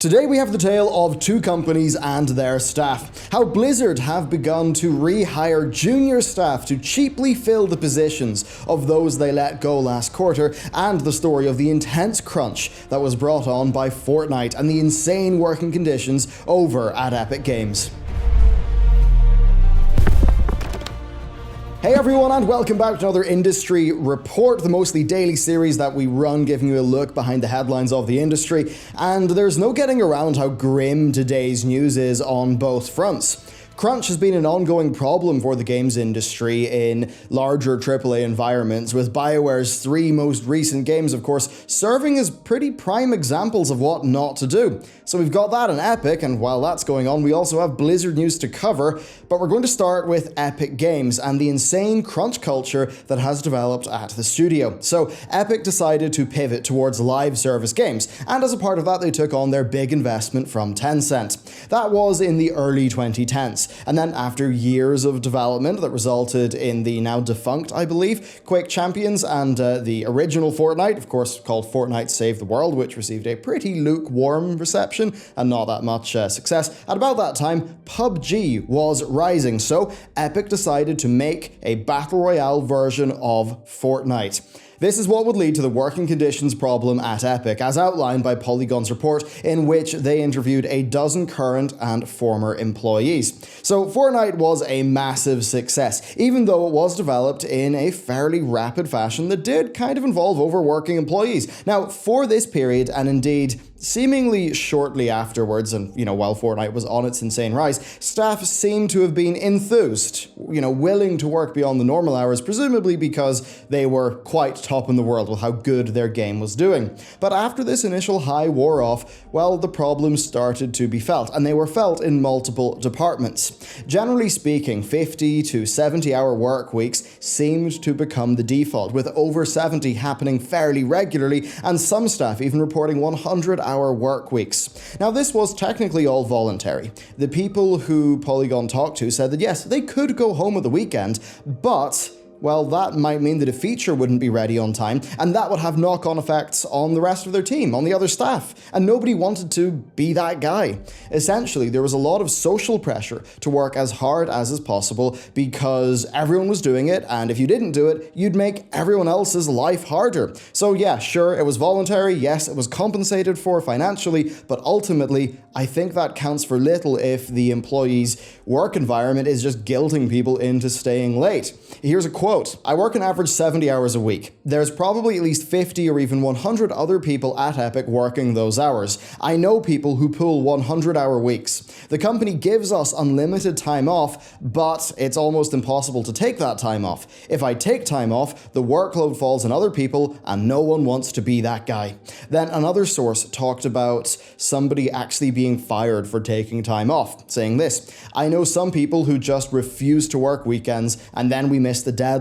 Today we have the tale of two companies and their staff. How Blizzard have begun to rehire junior staff to cheaply fill the positions of those they let go last quarter, and the story of the intense crunch that was brought on by Fortnite and the insane working conditions over at Epic Games. Hey everyone, and welcome back to another Industry Report, the mostly daily series that we run giving you a look behind the headlines of the industry. And there's no getting around how grim today's news is on both fronts. Crunch has been an ongoing problem for the games industry in larger AAA environments, with BioWare's three most recent games, of course, serving as pretty prime examples of what not to do. So we've got that in Epic, and while that's going on, we also have Blizzard news to cover, but we're going to start with Epic Games and the insane crunch culture that has developed at the studio. So Epic decided to pivot towards live service games, and as a part of that, they took on their big investment from Tencent. That was in the early 2010s. And then after years of development that resulted in the now defunct, I believe, Quake Champions and the original Fortnite, of course called Fortnite Save the World, which received a pretty lukewarm reception and not that much success. At about that time, PUBG was rising, so Epic decided to make a Battle Royale version of Fortnite. This is what would lead to the working conditions problem at Epic, as outlined by Polygon's report, in which they interviewed a dozen current and former employees. So Fortnite was a massive success, even though it was developed in a fairly rapid fashion that did kind of involve overworking employees. Now, for this period, and indeed seemingly shortly afterwards, and while Fortnite was on its insane rise, staff seemed to have been enthused, willing to work beyond the normal hours, presumably because they were quite top in the world with how good their game was doing. But after this initial high wore off, well, the problems started to be felt, and they were felt in multiple departments. Generally speaking, 50 to 70 hour work weeks seemed to become the default, with over 70 happening fairly regularly, and some staff even reporting 100-hour work weeks. Now, this was technically all voluntary. The people who Polygon talked to said that yes, they could go home at the weekend, but well, that might mean that a feature wouldn't be ready on time, and that would have knock-on effects on the rest of their team, on the other staff, and nobody wanted to be that guy. Essentially, there was a lot of social pressure to work as hard as is possible because everyone was doing it, and if you didn't do it, you'd make everyone else's life harder. So yeah, sure, it was voluntary, yes, it was compensated for financially, but ultimately, I think that counts for little if the employee's work environment is just guilting people into staying late. Here's a quote. I work an average 70 hours a week. There's probably at least 50 or even 100 other people at Epic working those hours. I know people who pull 100-hour weeks. The company gives us unlimited time off, but it's almost impossible to take that time off. If I take time off, the workload falls on other people, and no one wants to be that guy. Then another source talked about somebody actually being fired for taking time off, saying this: I know some people who just refuse to work weekends, and then we miss the deadline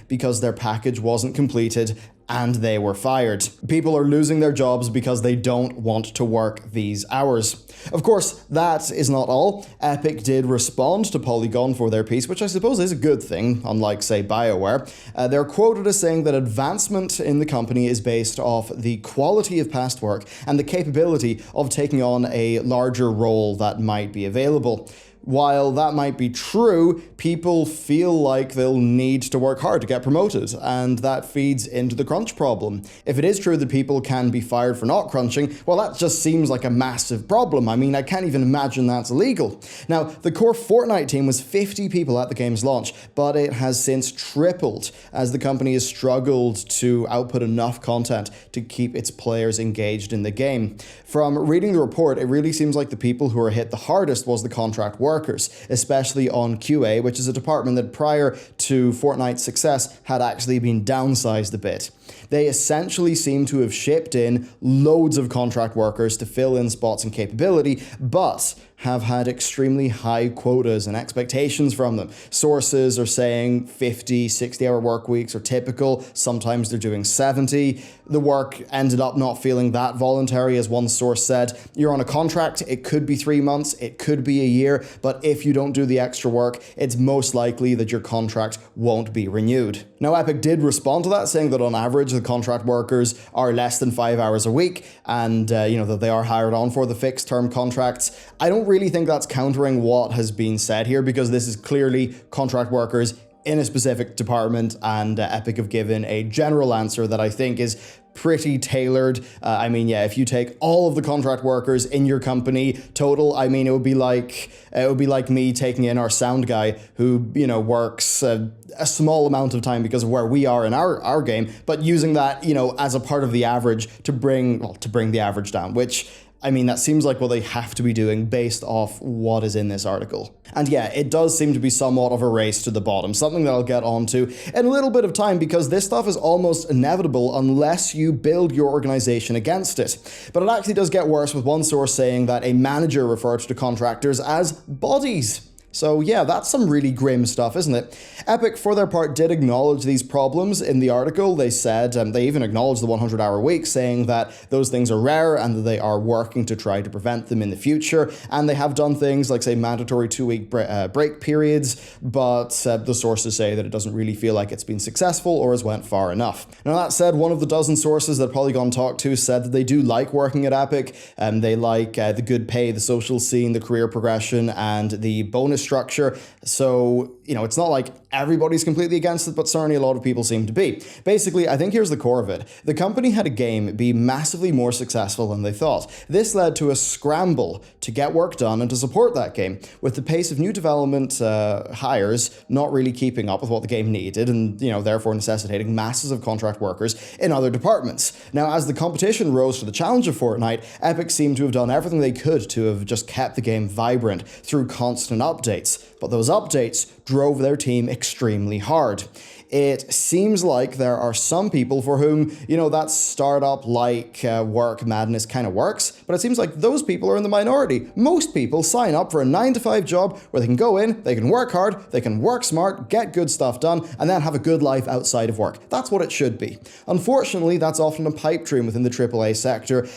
because their package wasn't completed and they were fired. People are losing their jobs because they don't want to work these hours. Of course, that is not all. Epic did respond to Polygon for their piece, which I suppose is a good thing, unlike, say, BioWare. They're quoted as saying that advancement in the company is based off the quality of past work and the capability of taking on a larger role that might be available. While that might be true, people feel like they'll need to work hard to get promoted, and that feeds into the crunch problem. If it is true that people can be fired for not crunching, well, that just seems like a massive problem. I mean, I can't even imagine that's illegal. Now, the core Fortnite team was 50 people at the game's launch, but it has since tripled as the company has struggled to output enough content to keep its players engaged in the game. From reading the report, it really seems like the people who were hit the hardest was the contract workers, especially on QA, which is a department that prior to Fortnite's success had actually been downsized a bit. They essentially seem to have shipped in loads of contract workers to fill in spots and capability, but have had extremely high quotas and expectations from them. Sources are saying 50, 60-hour work weeks are typical. Sometimes they're doing 70. The work ended up not feeling that voluntary, as one source said. You're on a contract, it could be 3 months, it could be a year, but if you don't do the extra work, it's most likely that your contract won't be renewed. Now, Epic did respond to that, saying that on average, the contract workers are less than 5 hours a week, and that they are hired on for the fixed term contracts. I don't really think that's countering what has been said here, because this is clearly contract workers in a specific department, and Epic have given a general answer that I think is pretty tailored. If you take all of the contract workers in your company total, it would be like me taking in our sound guy who works a small amount of time because of where we are in our game, but using that as a part of the average to bring the average down, which that seems like what they have to be doing based off what is in this article. And yeah, it does seem to be somewhat of a race to the bottom, something that I'll get onto in a little bit of time, because this stuff is almost inevitable unless you build your organization against it. But it actually does get worse, with one source saying that a manager referred to contractors as bodies. So yeah, that's some really grim stuff, isn't it? Epic, for their part, did acknowledge these problems in the article. They said, they even acknowledged the 100-hour week, saying that those things are rare and that they are working to try to prevent them in the future. And they have done things like, say, mandatory 2-week break periods, but the sources say that it doesn't really feel like it's been successful or has went far enough. Now, that said, one of the dozen sources that Polygon talked to said that they do like working at Epic. They like the good pay, the social scene, the career progression, and the bonus structure. So, it's not like everybody's completely against it, but certainly a lot of people seem to be. Basically, I think here's the core of it. The company had a game be massively more successful than they thought. This led to a scramble to get work done and to support that game, with the pace of new development hires not really keeping up with what the game needed, and therefore necessitating masses of contract workers in other departments. Now, as the competition rose to the challenge of Fortnite, Epic seemed to have done everything they could to have just kept the game vibrant through constant updates, but those updates drove their team extremely hard. It seems like there are some people for whom, that startup-like work madness kind of works, but it seems like those people are in the minority. Most people sign up for a 9-to-5 job where they can go in, they can work hard, they can work smart, get good stuff done, and then have a good life outside of work. That's what it should be. Unfortunately, that's often a pipe dream within the AAA sector,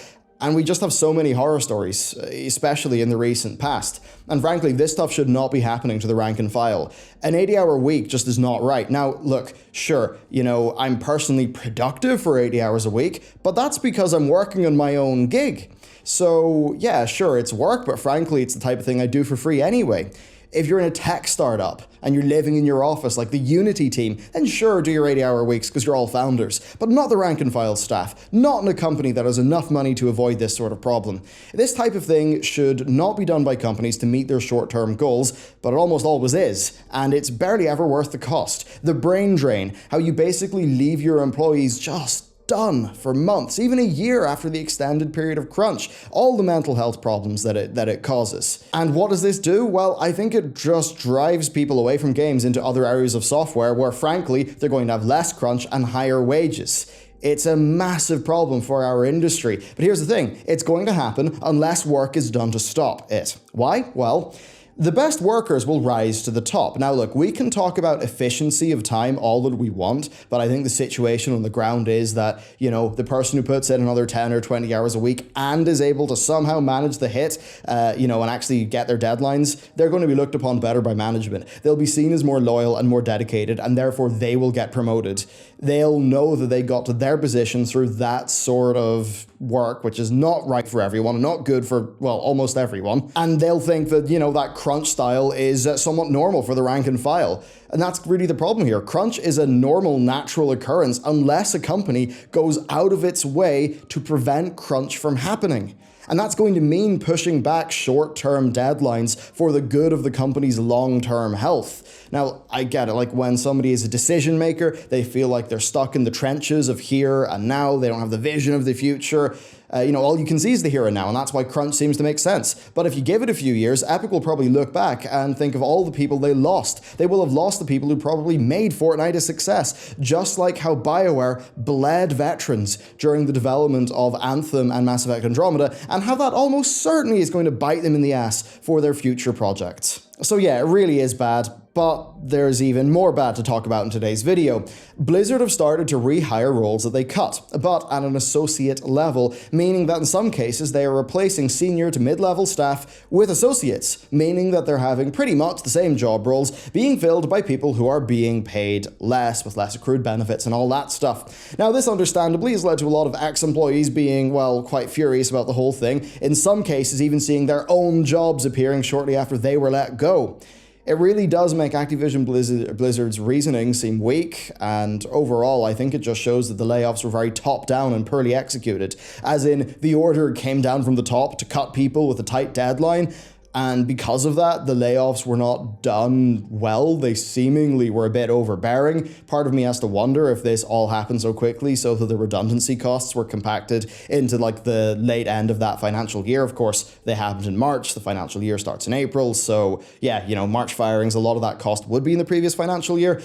and we just have so many horror stories, especially in the recent past. And frankly, this stuff should not be happening to the rank and file. An 80-hour week just is not right. Now, look, sure, I'm personally productive for 80 hours a week, but that's because I'm working on my own gig. So yeah, sure, it's work, but frankly, it's the type of thing I do for free anyway. If you're in a tech startup and you're living in your office like the Unity team, then sure, do your 80-hour weeks because you're all founders, but not the rank and file staff, not in a company that has enough money to avoid this sort of problem. This type of thing should not be done by companies to meet their short-term goals, but it almost always is, and it's barely ever worth the cost. The brain drain, how you basically leave your employees just done for months, even a year after the extended period of crunch, all the mental health problems that it causes. And what does this do? Well, I think it just drives people away from games into other areas of software where, frankly, they're going to have less crunch and higher wages. It's a massive problem for our industry. But here's the thing, it's going to happen unless work is done to stop it. Why? Well, the best workers will rise to the top. Now look, we can talk about efficiency of time all that we want, but I think the situation on the ground is that, the person who puts in another 10 or 20 hours a week and is able to somehow manage the hit, and actually get their deadlines, they're going to be looked upon better by management. They'll be seen as more loyal and more dedicated, and therefore they will get promoted. They'll know that they got to their position through that sort of work, which is not right for everyone, not good for, almost everyone. And they'll think that, that crunch style is somewhat normal for the rank and file. And that's really the problem here. Crunch is a normal, natural occurrence unless a company goes out of its way to prevent crunch from happening. And that's going to mean pushing back short-term deadlines for the good of the company's long-term health. Now, I get it, like when somebody is a decision maker, they feel like they're stuck in the trenches of here and now, they don't have the vision of the future. All you can see is the here and now, and that's why crunch seems to make sense. But if you give it a few years, Epic will probably look back and think of all the people they lost. They will have lost the people who probably made Fortnite a success, just like how BioWare bled veterans during the development of Anthem and Mass Effect Andromeda, and how that almost certainly is going to bite them in the ass for their future projects. So yeah, it really is bad. But there's even more bad to talk about in today's video. Blizzard have started to rehire roles that they cut, but at an associate level, meaning that in some cases they are replacing senior to mid-level staff with associates, meaning that they're having pretty much the same job roles being filled by people who are being paid less, with less accrued benefits and all that stuff. Now, this understandably has led to a lot of ex-employees being, well, quite furious about the whole thing, in some cases even seeing their own jobs appearing shortly after they were let go. It really does make Activision Blizzard's reasoning seem weak, and overall I think it just shows that the layoffs were very top-down and poorly executed, as in the order came down from the top to cut people with a tight deadline, and because of that, the layoffs were not done well. They seemingly were a bit overbearing. Part of me has to wonder if this all happened so quickly so that the redundancy costs were compacted into like the late end of that financial year. Of course, they happened in March. The financial year starts in April. So yeah, March firings, a lot of that cost would be in the previous financial year.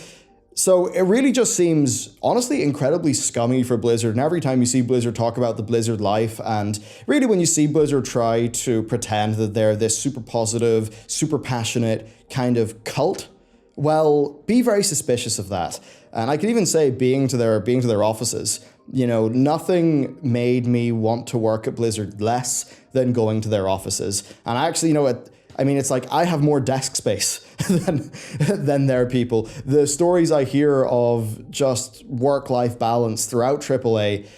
So it really just seems, honestly, incredibly scummy for Blizzard. And every time you see Blizzard talk about the Blizzard life, and really when you see Blizzard try to pretend that they're this super positive, super passionate kind of cult, well, be very suspicious of that. And I could even say being to their offices, nothing made me want to work at Blizzard less than going to their offices. And actually, it's like I have more desk space than their people. The stories I hear of just work-life balance throughout AAA,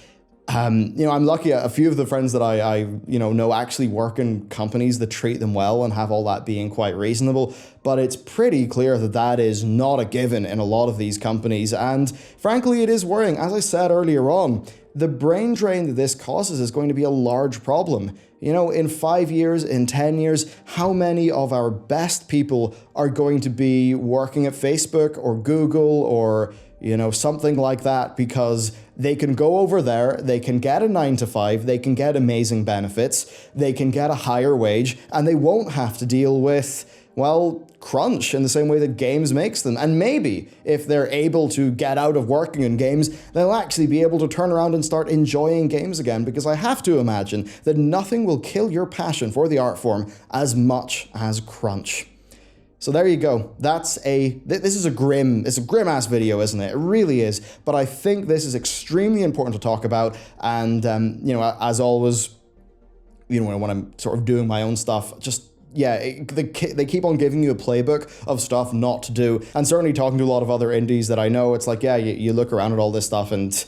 I'm lucky a few of the friends that I know actually work in companies that treat them well and have all that being quite reasonable, but it's pretty clear that that is not a given in a lot of these companies, and frankly it is worrying. As I said earlier on, the brain drain that this causes is going to be a large problem. In 5 years, in 10 years, how many of our best people are going to be working at Facebook or Google or, something like that because they can go over there, they can get a 9 to 5, they can get amazing benefits, they can get a higher wage, and they won't have to deal with, crunch in the same way that games makes them. And maybe if they're able to get out of working in games, they'll actually be able to turn around and start enjoying games again, because I have to imagine that nothing will kill your passion for the art form as much as crunch. So there you go. This is a grim ass video, isn't it? It really is. But I think this is extremely important to talk about. And, as always, when I'm sort of doing my own stuff, they keep on giving you a playbook of stuff not to do. And certainly talking to a lot of other indies that I know, it's like, you look around at all this stuff and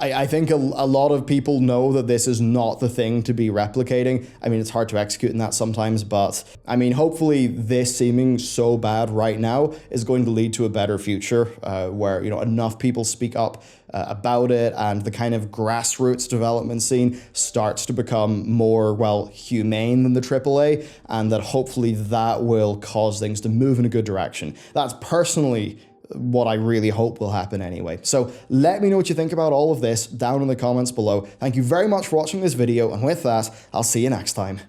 I think a lot of people know that this is not the thing to be replicating. It's hard to execute in that sometimes, but hopefully this seeming so bad right now is going to lead to a better future where, enough people speak up about it and the kind of grassroots development scene starts to become more, humane than the AAA, and that hopefully that will cause things to move in a good direction. That's personally what I really hope will happen anyway. So let me know what you think about all of this down in the comments below. Thank you very much for watching this video, and with that, I'll see you next time.